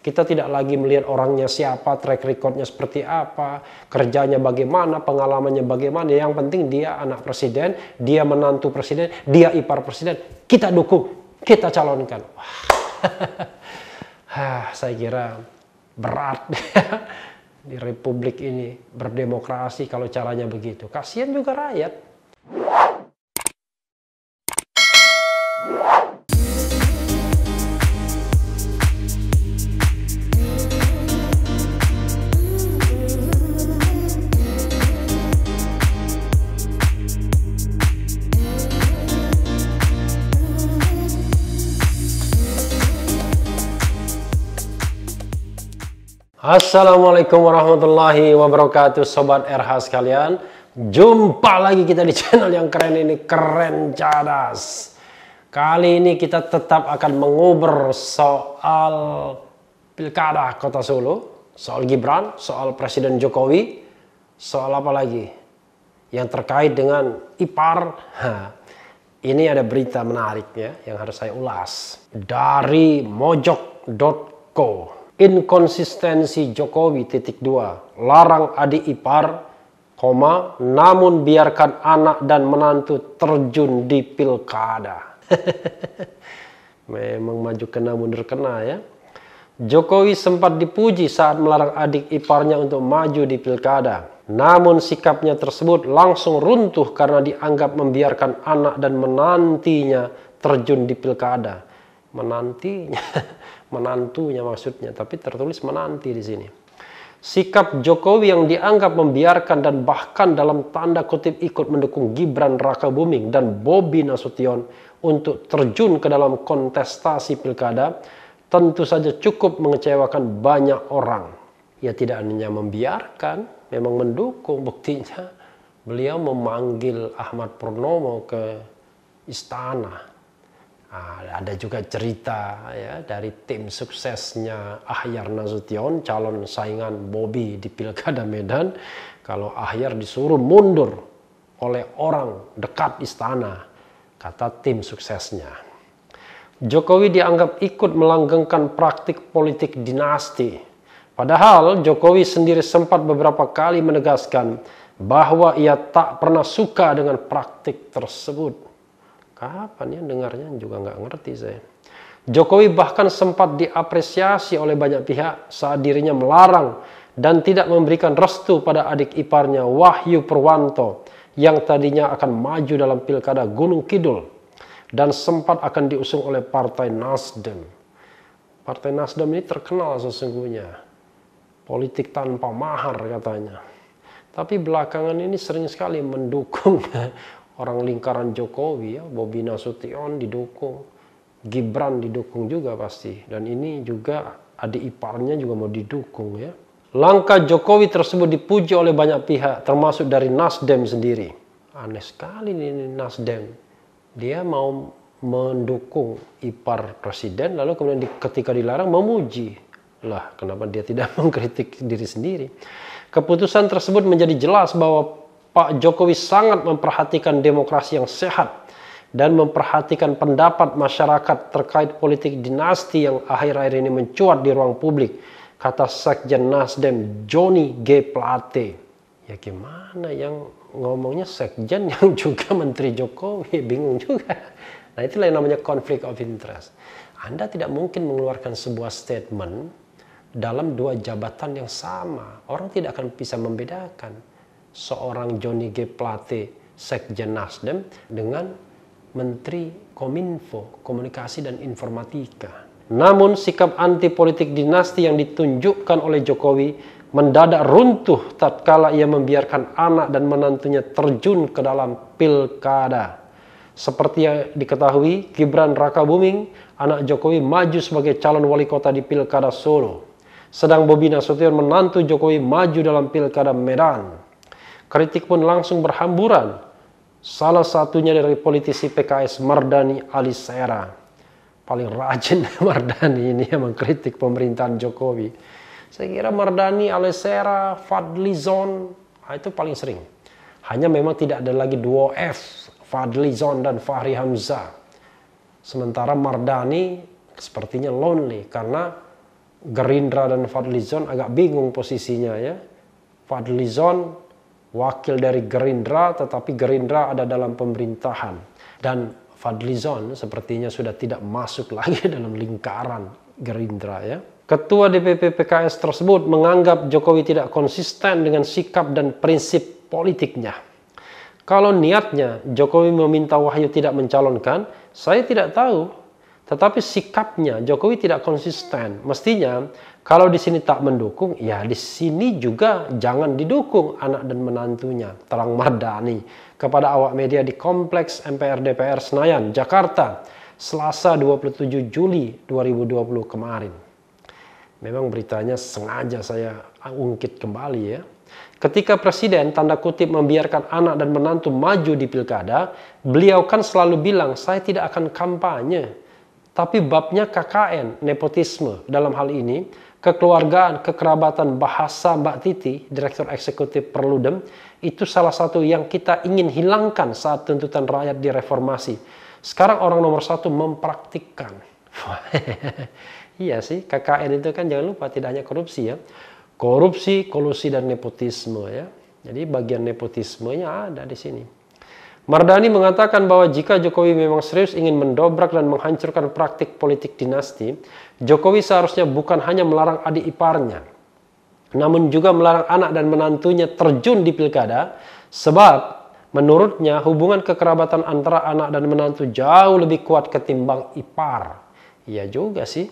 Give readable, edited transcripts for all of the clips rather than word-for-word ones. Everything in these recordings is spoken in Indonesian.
Kita tidak lagi melihat orangnya siapa, track recordnya seperti apa, kerjanya bagaimana, pengalamannya bagaimana. Yang penting dia anak presiden, dia menantu presiden, dia ipar presiden. Kita dukung, kita calonkan. Saya kira berat di republik ini berdemokrasi kalau caranya begitu. Kasihan juga rakyat. Assalamualaikum warahmatullahi wabarakatuh, Sobat RH sekalian. Jumpa lagi kita di channel yang keren ini, Keren Cadas. Kali ini kita tetap akan menguber soal Pilkada Kota Solo, soal Gibran, soal Presiden Jokowi, soal apa lagi yang terkait dengan ipar. Ini ada berita menarik ya yang harus saya ulas dari mojok.co. Inkonsistensi Jokowi .2 larang adik ipar, namun biarkan anak dan menantu terjun di pilkada. Memang maju kena mundur kena ya. Jokowi sempat dipuji saat melarang adik iparnya untuk maju di pilkada. Namun sikapnya tersebut langsung runtuh karena dianggap membiarkan anak dan menantinya terjun di pilkada. Menantunya maksudnya, tapi tertulis menanti di sini. Sikap Jokowi yang dianggap membiarkan dan bahkan dalam tanda kutip ikut mendukung Gibran Rakabuming dan Bobi Nasution untuk terjun ke dalam kontestasi pilkada tentu saja cukup mengecewakan banyak orang. Ya tidak hanya membiarkan, memang mendukung. Buktinya beliau memanggil Ahmad Purnomo ke istana. Ada juga cerita ya dari tim suksesnya Ahyar Nasution, calon saingan Bobi di Pilkada Medan. Kalau Ahyar disuruh mundur oleh orang dekat istana, kata tim suksesnya. Jokowi dianggap ikut melanggengkan praktik politik dinasti. Padahal Jokowi sendiri sempat beberapa kali menegaskan bahwa ia tak pernah suka dengan praktik tersebut. Kapan ya dengarnya juga nggak ngerti saya. Jokowi bahkan sempat diapresiasi oleh banyak pihak saat dirinya melarang dan tidak memberikan restu pada adik iparnya Wahyu Purwanto yang tadinya akan maju dalam pilkada Gunung Kidul dan sempat akan diusung oleh Partai Nasdem. Partai Nasdem ini terkenal sesungguhnya politik tanpa mahar katanya. Tapi belakangan ini sering sekali mendukung orang lingkaran Jokowi ya, Bobi Nasution didukung, Gibran didukung juga pasti, dan ini juga adik iparnya juga mau didukung ya. Langkah Jokowi tersebut dipuji oleh banyak pihak, termasuk dari Nasdem sendiri. Aneh sekali ini Nasdem, dia mau mendukung ipar presiden, lalu kemudian ketika dilarang memuji. Lah, kenapa dia tidak mengkritik diri sendiri? Keputusan tersebut menjadi jelas bahwa Pak Jokowi sangat memperhatikan demokrasi yang sehat dan memperhatikan pendapat masyarakat terkait politik dinasti yang akhir-akhir ini mencuat di ruang publik, kata Sekjen Nasdem Johnny G. Plate. Ya gimana yang ngomongnya Sekjen yang juga Menteri Jokowi, bingung juga. Nah itulah yang namanya conflict of interest. Anda tidak mungkin mengeluarkan sebuah statement dalam dua jabatan yang sama. Orang tidak akan bisa membedakan seorang Johnny G. Plate, Sekjen Nasdem, dengan Menteri Kominfo, Komunikasi dan Informatika. Namun sikap anti politik dinasti yang ditunjukkan oleh Jokowi mendadak runtuh tatkala ia membiarkan anak dan menantunya terjun ke dalam pilkada. Seperti yang diketahui, Gibran Rakabuming, anak Jokowi, maju sebagai calon wali kota di Pilkada Solo. Sedang Bobi Nasution, menantu Jokowi, maju dalam Pilkada Medan. Kritik pun langsung berhamburan. Salah satunya dari politisi PKS Mardani Alisera. Paling rajin Mardani ini yang mengkritik pemerintahan Jokowi. Saya kira Mardani Alisera, Fadlizon itu paling sering. Hanya memang tidak ada lagi duo F, Fadlizon dan Fahri Hamzah. Sementara Mardani sepertinya lonely karena Gerindra dan Fadlizon agak bingung posisinya ya. Fadlizon wakil dari Gerindra, tetapi Gerindra ada dalam pemerintahan. Dan Fadlizon sepertinya sudah tidak masuk lagi dalam lingkaran Gerindra ya. Ketua DPP PKS tersebut menganggap Jokowi tidak konsisten dengan sikap dan prinsip politiknya. Kalau niatnya Jokowi meminta Wahyu tidak mencalonkan, saya tidak tahu. Tetapi sikapnya Jokowi tidak konsisten. Mestinya kalau di sini tak mendukung, ya di sini juga jangan didukung anak dan menantunya. Terang Mardhani kepada awak media di Kompleks MPR DPR Senayan, Jakarta, Selasa 27 Juli 2020 kemarin. Memang beritanya sengaja saya ungkit kembali ya. Ketika Presiden tanda kutip membiarkan anak dan menantu maju di pilkada, beliau kan selalu bilang saya tidak akan kampanye. Tapi babnya KKN, nepotisme dalam hal ini, kekeluargaan, kekerabatan, bahasa Mbak Titi, Direktur Eksekutif Perludem, itu salah satu yang kita ingin hilangkan saat tuntutan rakyat direformasi. Sekarang orang nomor satu mempraktikkan. Iya sih, KKN itu kan jangan lupa tidak hanya korupsi ya. Korupsi, kolusi, dan nepotisme ya. Jadi bagian nepotismenya ada di sini. Mardhani mengatakan bahwa jika Jokowi memang serius ingin mendobrak dan menghancurkan praktik politik dinasti, Jokowi seharusnya bukan hanya melarang adik iparnya, namun juga melarang anak dan menantunya terjun di pilkada, sebab menurutnya hubungan kekerabatan antara anak dan menantu jauh lebih kuat ketimbang ipar. Iya juga sih.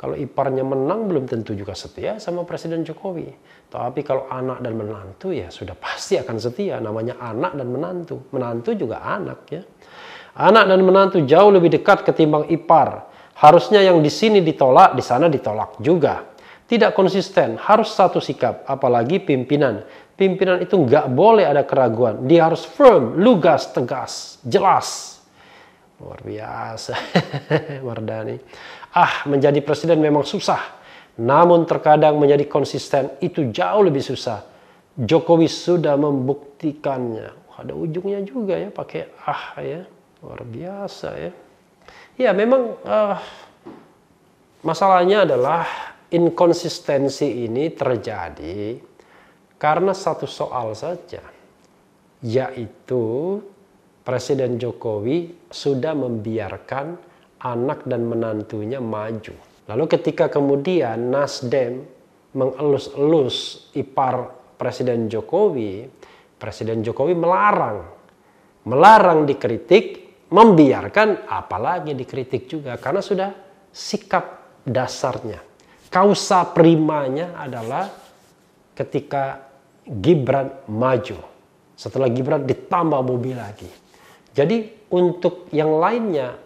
Kalau iparnya menang belum tentu juga setia sama Presiden Jokowi. Tapi kalau anak dan menantu ya sudah pasti akan setia. Namanya anak dan menantu. Menantu juga anak ya. Anak dan menantu jauh lebih dekat ketimbang ipar. Harusnya yang di sini ditolak, di sana ditolak juga. Tidak konsisten, harus satu sikap. Apalagi pimpinan. Pimpinan itu nggak boleh ada keraguan. Dia harus firm, lugas, tegas, jelas. Luar biasa. Mardhani. Menjadi presiden memang susah. Namun terkadang menjadi konsisten itu jauh lebih susah. Jokowi sudah membuktikannya. Ada ujungnya juga ya pakai ya. Luar biasa ya. Ya memang masalahnya adalah inkonsistensi ini terjadi karena satu soal saja. Yaitu Presiden Jokowi sudah membiarkan anak dan menantunya maju. Lalu ketika kemudian Nasdem mengelus-elus ipar Presiden Jokowi melarang dikritik, membiarkan apalagi dikritik juga karena sudah sikap dasarnya. Kausa primanya adalah ketika Gibran maju. Setelah Gibran ditambah Bobi lagi. Jadi untuk yang lainnya,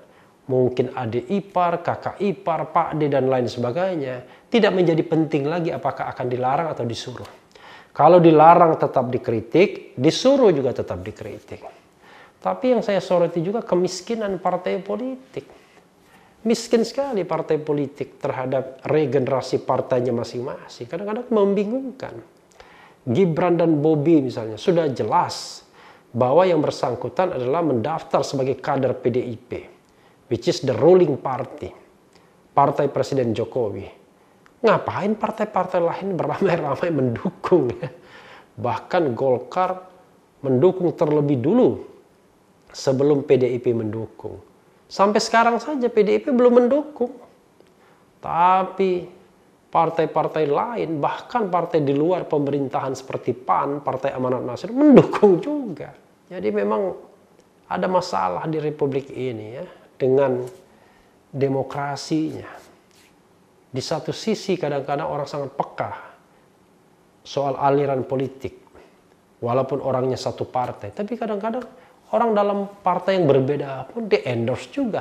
mungkin adik ipar, kakak ipar, Pak D dan lain sebagainya, tidak menjadi penting lagi apakah akan dilarang atau disuruh. Kalau dilarang tetap dikritik, disuruh juga tetap dikritik. Tapi yang saya soroti juga kemiskinan partai politik. Miskin sekali partai politik terhadap regenerasi partainya masing-masing. Kadang-kadang membingungkan. Gibran dan Bobi misalnya sudah jelas bahwa yang bersangkutan adalah mendaftar sebagai kader PDIP. Which is the ruling party. Partai Presiden Jokowi. Ngapain partai-partai lain beramai-ramai mendukung ya? Bahkan Golkar mendukung terlebih dulu sebelum PDIP mendukung. Sampai sekarang saja PDIP belum mendukung. Tapi partai-partai lain, bahkan partai di luar pemerintahan seperti PAN, Partai Amanat Nasional mendukung juga. Jadi memang ada masalah di Republik ini ya. Dengan demokrasinya. Di satu sisi kadang-kadang orang sangat peka soal aliran politik. Walaupun orangnya satu partai. Tapi kadang-kadang orang dalam partai yang berbeda pun di-endorse juga.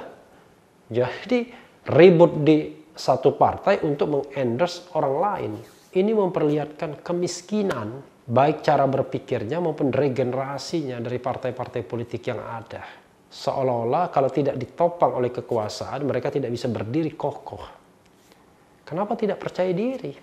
Jadi ribut di satu partai untuk meng-endorse orang lain. Ini memperlihatkan kemiskinan. Baik cara berpikirnya maupun regenerasinya dari partai-partai politik yang ada. Seolah-olah kalau tidak ditopang oleh kekuasaan, mereka tidak bisa berdiri kokoh. Kenapa tidak percaya diri?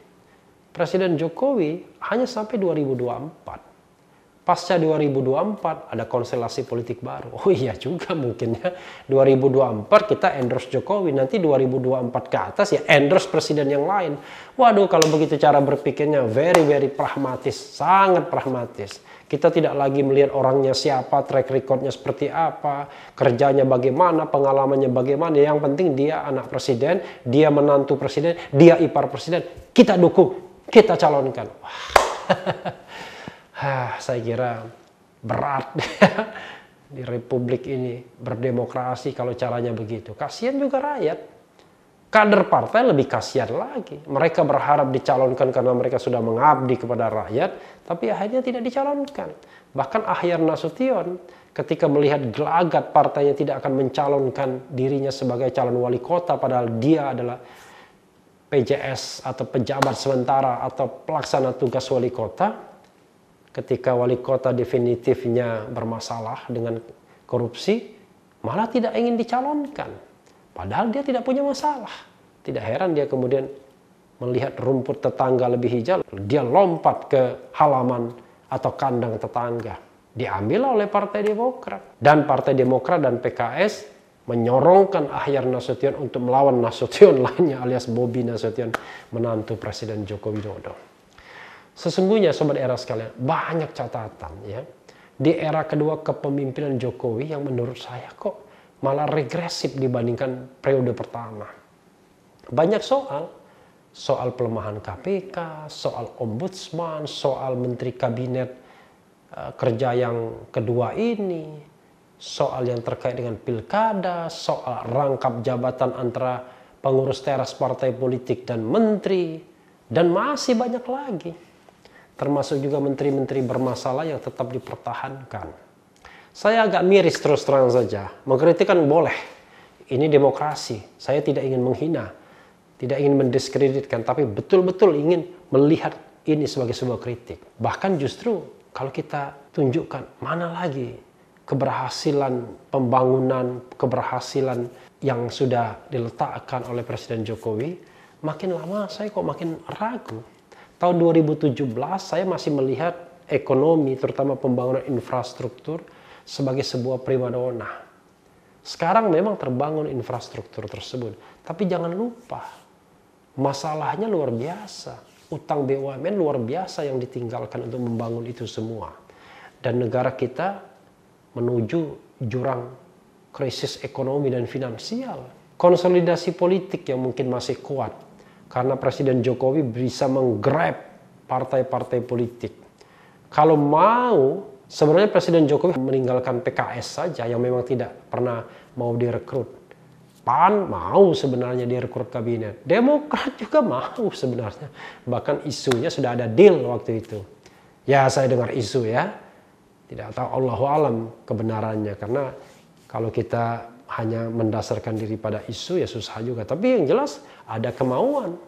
Presiden Jokowi hanya sampai 2024. Pasca 2024 ada konstelasi politik baru. Oh iya juga mungkin ya. 2024 kita endorse Jokowi, nanti 2024 ke atas ya endorse presiden yang lain. Waduh, kalau begitu cara berpikirnya very pragmatis, sangat pragmatis. Kita tidak lagi melihat orangnya siapa, track recordnya seperti apa, kerjanya bagaimana, pengalamannya bagaimana. Yang penting dia anak presiden, dia menantu presiden, dia ipar presiden. Kita dukung, kita calonkan. Saya kira berat di republik ini berdemokrasi kalau caranya begitu. Kasihan juga rakyat. Kader partai lebih kasihan lagi. Mereka berharap dicalonkan karena mereka sudah mengabdi kepada rakyat, tapi akhirnya tidak dicalonkan. Bahkan Ahyar Nasution ketika melihat gelagat partainya tidak akan mencalonkan dirinya sebagai calon wali kota, padahal dia adalah PJS atau pejabat sementara atau pelaksana tugas wali kota. Ketika wali kota definitifnya bermasalah dengan korupsi, malah tidak ingin dicalonkan. Padahal dia tidak punya masalah. Tidak heran dia kemudian melihat rumput tetangga lebih hijau, dia lompat ke halaman atau kandang tetangga. Diambil oleh Partai Demokrat. Dan Partai Demokrat dan PKS menyorongkan Ahyar Nasution untuk melawan Nasution lainnya alias Bobi Nasution, menantu Presiden Joko Widodo. Sesungguhnya Sobat Era sekalian, banyak catatan ya di era kedua kepemimpinan Jokowi yang menurut saya kok malah regresif dibandingkan periode pertama. Banyak soal pelemahan KPK, soal ombudsman, soal menteri kabinet kerja yang kedua ini, soal yang terkait dengan pilkada, soal rangkap jabatan antara pengurus teras partai politik dan menteri, dan masih banyak lagi. Termasuk juga menteri-menteri bermasalah yang tetap dipertahankan. Saya agak miris terus terang saja. Mengkritik kan boleh. Ini demokrasi. Saya tidak ingin menghina, tidak ingin mendiskreditkan, tapi betul-betul ingin melihat ini sebagai sebuah kritik. Bahkan justru kalau kita tunjukkan mana lagi keberhasilan pembangunan, keberhasilan yang sudah diletakkan oleh Presiden Jokowi, makin lama saya kok makin ragu. Tahun 2017 saya masih melihat ekonomi, terutama pembangunan infrastruktur, sebagai sebuah primadona. Sekarang memang terbangun infrastruktur tersebut, tapi jangan lupa masalahnya luar biasa. Utang BUMN luar biasa yang ditinggalkan untuk membangun itu semua. Dan negara kita menuju jurang krisis ekonomi dan finansial. Konsolidasi politik yang mungkin masih kuat, karena Presiden Jokowi bisa menggrab partai-partai politik. Kalau mau, sebenarnya Presiden Jokowi meninggalkan PKS saja yang memang tidak pernah mau direkrut. PAN mau sebenarnya direkrut kabinet. Demokrat juga mau sebenarnya. Bahkan isunya sudah ada deal waktu itu. Ya saya dengar isu ya. Tidak tahu Allahu alam kebenarannya. Karena kalau kita hanya mendasarkan diri pada isu ya susah juga. Tapi yang jelas ada kemauan.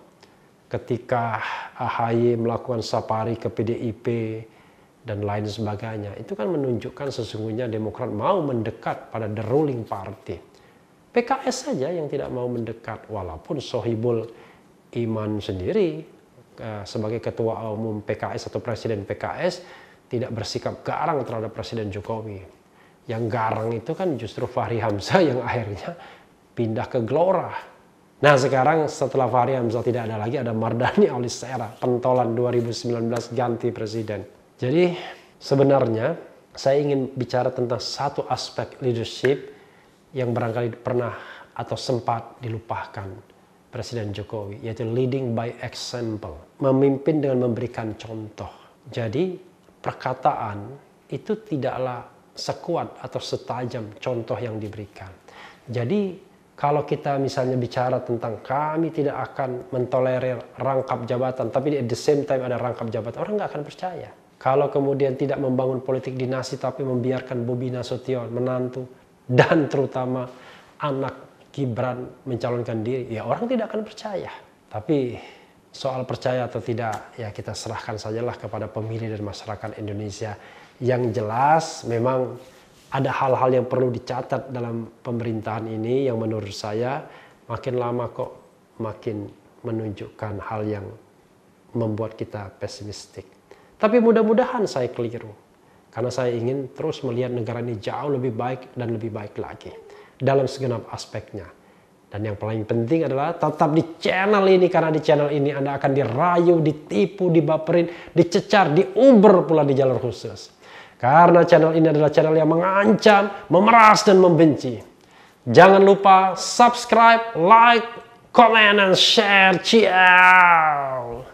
Ketika AHY melakukan safari ke PDIP dan lain sebagainya, itu kan menunjukkan sesungguhnya Demokrat mau mendekat pada the ruling party. PKS saja yang tidak mau mendekat, walaupun Sohibul Iman sendiri sebagai ketua umum PKS atau presiden PKS tidak bersikap garang terhadap Presiden Jokowi. Yang garang itu kan justru Fahri Hamzah yang akhirnya pindah ke Gelora. Nah sekarang setelah Fahri Hamzah tidak ada lagi, ada Mardhani Alisera, pentolan 2019 ganti presiden. Jadi sebenarnya saya ingin bicara tentang satu aspek leadership yang barangkali pernah atau sempat dilupakan Presiden Jokowi, yaitu leading by example, memimpin dengan memberikan contoh. Jadi perkataan itu tidaklah sekuat atau setajam contoh yang diberikan. Jadi kalau kita misalnya bicara tentang kami tidak akan mentolerir rangkap jabatan, tapi at the same time ada rangkap jabatan, orang nggak akan percaya. Kalau kemudian tidak membangun politik dinasti tapi membiarkan Bobi Nasution, menantu, dan terutama anak Gibran mencalonkan diri, ya orang tidak akan percaya. Tapi soal percaya atau tidak, ya kita serahkan sajalah kepada pemilih dan masyarakat Indonesia. Yang jelas memang ada hal-hal yang perlu dicatat dalam pemerintahan ini yang menurut saya makin lama kok makin menunjukkan hal yang membuat kita pesimistik. Tapi mudah-mudahan saya keliru. Karena saya ingin terus melihat negara ini jauh lebih baik dan lebih baik lagi dalam segenap aspeknya. Dan yang paling penting adalah tetap di channel ini, karena di channel ini Anda akan dirayu, ditipu, dibaperin, dicecar, diuber pula di jalur khusus. Karena channel ini adalah channel yang mengancam, memeras, dan membenci. Jangan lupa subscribe, like, comment, and share. Ciao!